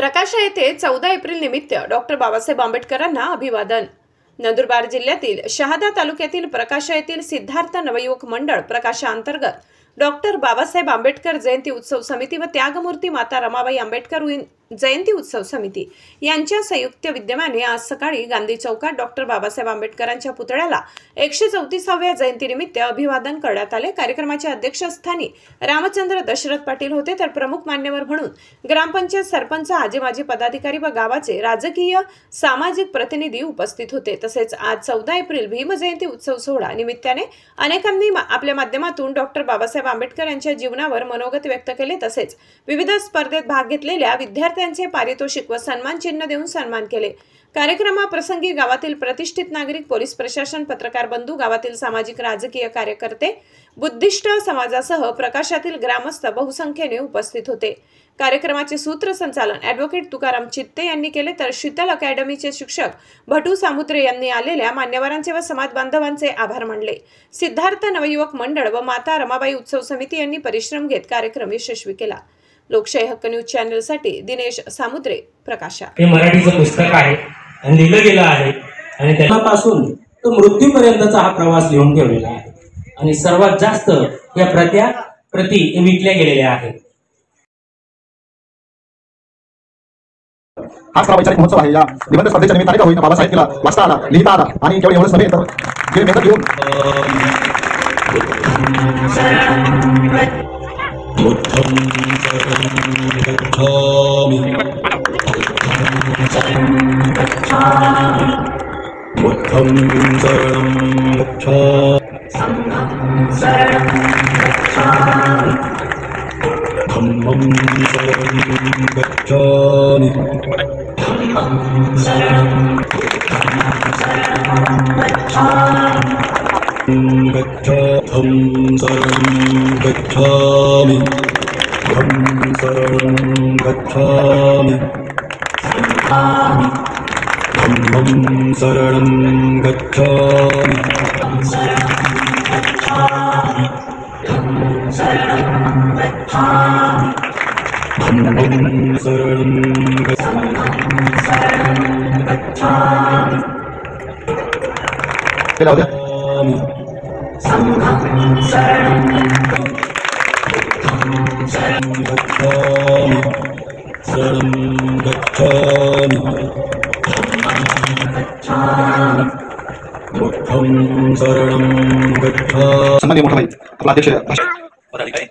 प्रकाशा येथे 14 एप्रिल निमित्त डॉक्टर बाबासाहेब आंबेडकरांना अभिवादन। नंदुरबार जिल्ह्यातील शहादा तालुक्यातील प्रकाशा येथील सिद्धार्थ नवयुवक मंडळ प्रकाशा अंतर्गत डॉक्टर बाबासाहेब आंबेडकर जयंती उत्सव समिती व त्यागमूर्ती माता रमाबाई आंबेडकर जयंती उत्सव समिती यांच्या संयुक्त विद्यमाने आज सकाळी गांधी चौकात डॉक्टर बाबासाहेब आंबेडकरांच्या पुतळ्याला 134व्या जयंतीनिमित्त अभिवादन करण्यात आले। कार्यक्रमाच्या अध्यक्षस्थानी रामचंद्र दशरथ पाटील होते, तर प्रमुख मान्यवर म्हणून ग्रामपंचायत सरपंच, आजी माजी पदाधिकारी व गावाचे राजकीय सामाजिक प्रतिनिधी उपस्थित होते। तसेच आज 14 एप्रिल भीम जयंती उत्सव सोहळा निमित्ताने अनेकांनी आपल्या माध्यमातून डॉक्टर बाबासाहेब आंबेडकर यांच्या जीवनावर मनोगत व्यक्त केले। तसेच विविध स्पर्धेत भाग घेतलेल्या विद्यार्थ्यांचे पारितोषिक व सन्मान चिन्ह देऊन सन्मान केले। कार्यक्रमाप्रसंगी गावातील प्रतिष्ठित नागरिक, पोलीस प्रशासन, पत्रकार बंधू, गावातील सामाजिक राजकीय कार्यकर्ते, बुद्धिस्ट समाजासह प्रकाशातील ग्रामस्थ बहुसंख्येने उपस्थित होते। कार्यक्रमाचे सूत्रसंचालन ॲडव्होकेट तुकाराम चित्ते यांनी केले, तर शीतल अकॅडमीचे शिक्षक भटू सामुद्रे यांनी आलेल्या मान्यवरांचे व समाज बांधवांचे आभार मानले। सिद्धार्थ नवयुवक मंडळ व माता रमाबाई उत्सव समिती यांनी परिश्रम घेत कार्यक्रम यशस्वी केला। लोकशाही हक्क न्यूज चॅनल साठी दिनेश सामुद्रे, प्रकाशा। हे मराठीचं पुस्तक आहे आणि लिहिलं गेलं आहे आणि त्यापासून तो मृत्यूपर्यंतचा हा प्रवास लिहून ठेवलेला आहे आणि सर्वात जास्त या प्रती विकल्या गेलेल्या आहेत। हा वैचारिक महोत्सव आहे। या निबंध स्पर्धेच्या निमित्ताने का होईना बाबासाहेबला वाचता आला, लिहिता आला आणि केवळ एवढंच नव्हे तर जे मेहनत घेऊन बुद्धं शरणं गच्छामि बुद्धं शरणं गच्छामि धम्मं शरणं गच्छामि गच्छाथं शरणं गच्छामि धम्मं शरणं गच्छामि धम्मं शरणं गच्छामि धम्मं शरणं संघं शरणं गच्छामि बुद्धं शरणं गच्छामि। सन्माननीय मोठा भाई, आपला अध्यक्ष पदाधिकारी